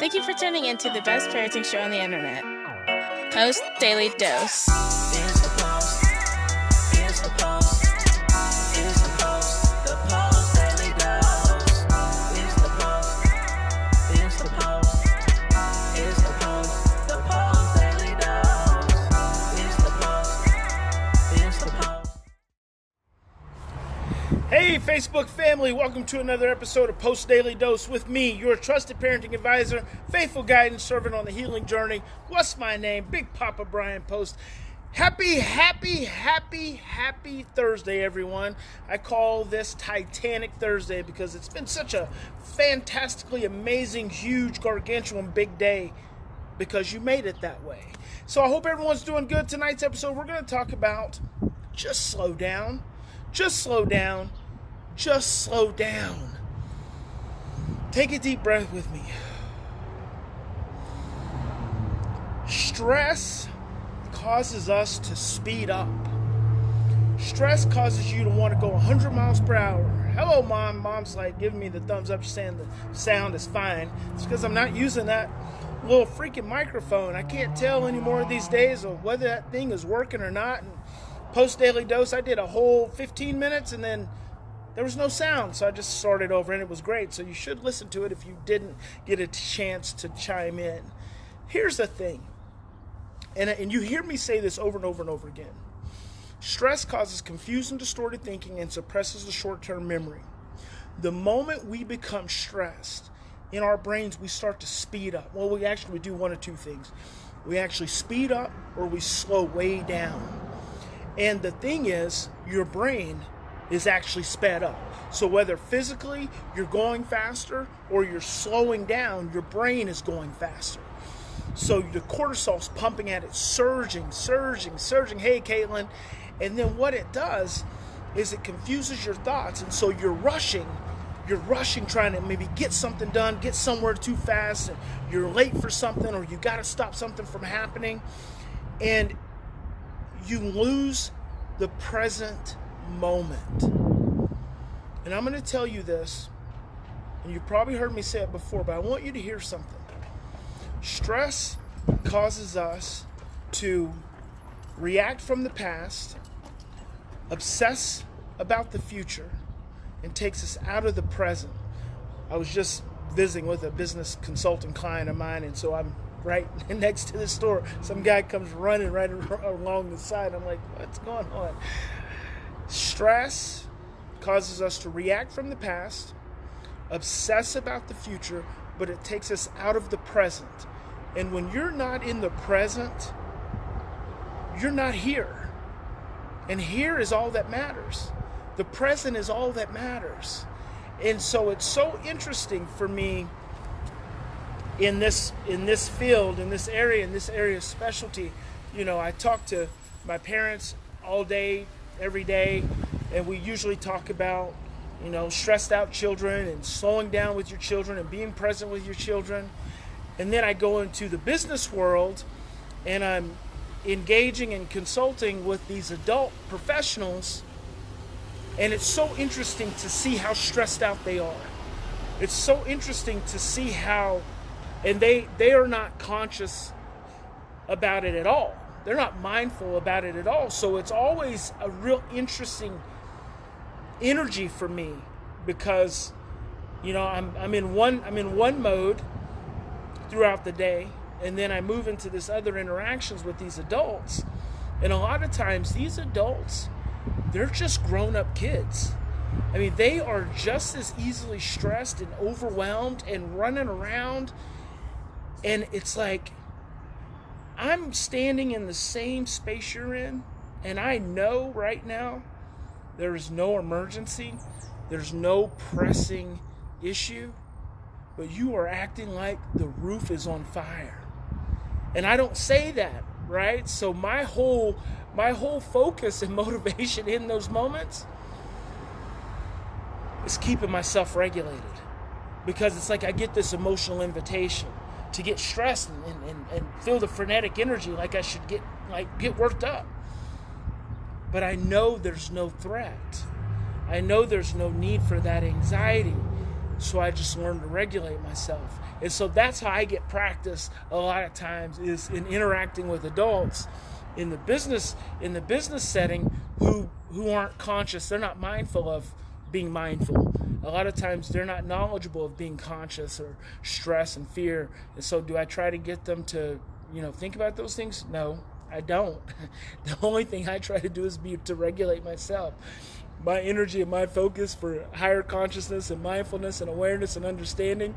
Thank you for tuning in to the best parenting show on the internet, Post Daily Dose. It's the Post. It's the Post. It's the Post. The Post Daily Dose. It's the Post. It's the Post. It's the Post. The Post Daily Dose. It's the Post. It's the Post. Hey Facebook family, welcome to another episode of Post Daily Dose with me, your trusted parenting advisor, faithful guidance servant on the healing journey. What's my name? Big Papa Brian+Post. Happy Thursday, everyone. I call this Titanic Thursday because it's been such a fantastically amazing, huge, gargantuan, big day because you made it that way. So I hope everyone's doing good. Tonight's episode, we're going to talk about just slow down. Just slow down. Just slow down. Take a deep breath with me. Stress causes us to speed up. Stress causes you to want to go 100 miles per hour. Hello, Mom. Mom's like giving me the thumbs up, saying the sound is fine. It's because I'm not using that little freaking microphone. I can't tell anymore these days of whether that thing is working or not. And Post Daily Dose, I did a whole 15 minutes and then there was no sound, so I just started over and it was great. So you should listen to it if you didn't get a chance to chime in. Here's the thing, and you hear me say this over and over and over again. Stress causes confused and distorted thinking and suppresses the short-term memory. The moment we become stressed, in our brains we start to speed up. Well, we do one of two things. We actually speed up or we slow way down. And the thing is, your brain is actually sped up. So whether physically you're going faster or you're slowing down, your brain is going faster. So the cortisol's pumping at it, surging. Hey, Caitlin. And then what it does is it confuses your thoughts. And so you're rushing trying to maybe get something done, get somewhere too fast, and you're late for something or you got to stop something from happening. And you lose the present moment. And I'm going to tell you this, and you probably heard me say it before, but I want you to hear something. Stress causes us to react from the past, obsess about the future, and takes us out of the present. I was just visiting with a business consulting client of mine, and so I'm right next to the store. Some guy comes running right along the side. I'm like, what's going on? Stress causes us to react from the past, obsess about the future, but it takes us out of the present. And when you're not in the present, you're not here. And here is all that matters. The present is all that matters. And so it's so interesting for me in this field, in this area of specialty. You know, I talk to my parents all day, every day, and we usually talk about, you know, stressed out children and slowing down with your children and being present with your children. And then I go into the business world and I'm engaging and consulting with these adult professionals, and it's so interesting to see how stressed out they are. It's so interesting to see how, and they are not conscious about it at all. They're not mindful about it at all. So it's always a real interesting energy for me because, you know, I'm in one mode throughout the day, and then I move into this other interactions with these adults. And a lot of times these adults, they're just grown-up kids. I mean, they are just as easily stressed and overwhelmed and running around. And it's like, I'm standing in the same space you're in, and I know right now there is no emergency, there's no pressing issue, but you are acting like the roof is on fire. And I don't say that, right? So my whole focus and motivation in those moments is keeping myself regulated, because it's like I get this emotional invitation to get stressed and feel the frenetic energy, like I should get worked up. But I know there's no threat. I know there's no need for that anxiety. So I just learned to regulate myself. And so that's how I get practice a lot of times, is in interacting with adults in the business setting who aren't conscious. They're not mindful of being mindful. A lot of times they're not knowledgeable of being conscious or stress and fear. And so do I try to get them to, think about those things? No, I don't. The only thing I try to do is to regulate myself. My energy and my focus for higher consciousness and mindfulness and awareness and understanding,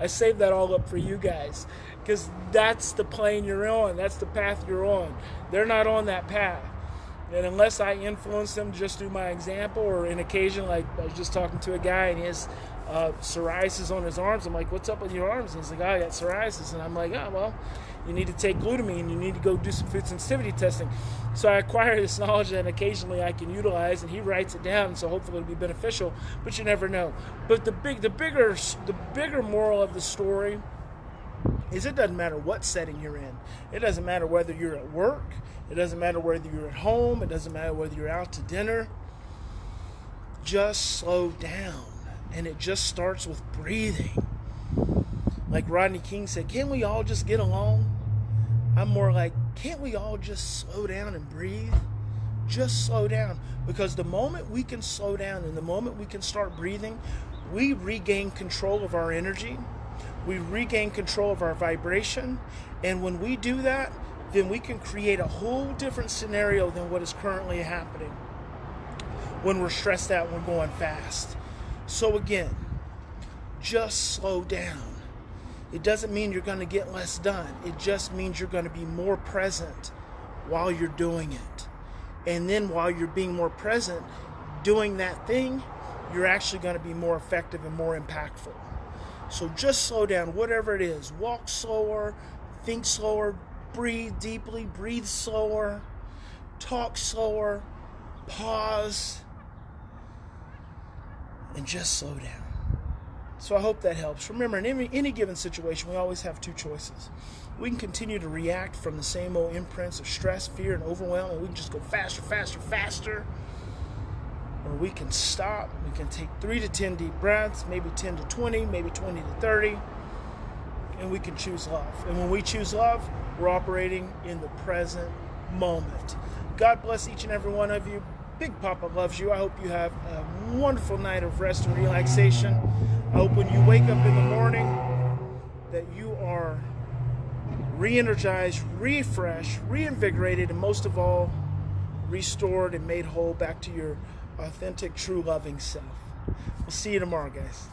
I save that all up for you guys, because that's the plane you're on. That's the path you're on. They're not on that path. And unless I influence them just through my example, or in occasion, like I was just talking to a guy and he has psoriasis on his arms. I'm like, what's up with your arms? And he's like, I got psoriasis. And I'm like, oh, well, you need to take glutamine. You need to go do some food sensitivity testing. So I acquire this knowledge that occasionally I can utilize, and he writes it down, and so hopefully it'll be beneficial, but you never know. But the bigger moral of the story is, it doesn't matter what setting you're in. It doesn't matter whether you're at work. It doesn't matter whether you're at home. It doesn't matter whether you're out to dinner. Just slow down. And it just starts with breathing. Like Rodney King said, can't we all just get along? I'm more like, can't we all just slow down and breathe? Just slow down. Because the moment we can slow down and the moment we can start breathing, we regain control of our energy. We regain control of our vibration. And when we do that, then we can create a whole different scenario than what is currently happening when we're stressed out and we're going fast. So again, just slow down. It doesn't mean you're going to get less done. It just means you're going to be more present while you're doing it. And then while you're being more present, doing that thing, you're actually going to be more effective and more impactful. So just slow down, whatever it is. Walk slower, think slower, breathe deeply, breathe slower, talk slower, pause, and just slow down. So I hope that helps. Remember, in any given situation, we always have two choices. We can continue to react from the same old imprints of stress, fear, and overwhelm, and we can just go faster, faster, faster. Or we can stop. We can take 3 to 10 deep breaths, maybe 10 to 20, maybe 20 to 30, and we can choose love. And when we choose love, we're operating in the present moment. God bless each and every one of you. Big Papa loves you. I hope you have a wonderful night of rest and relaxation. I hope when you wake up in the morning that you are re-energized, refreshed, reinvigorated, and most of all, restored and made whole back to your authentic, true, loving self. We'll see you tomorrow, guys.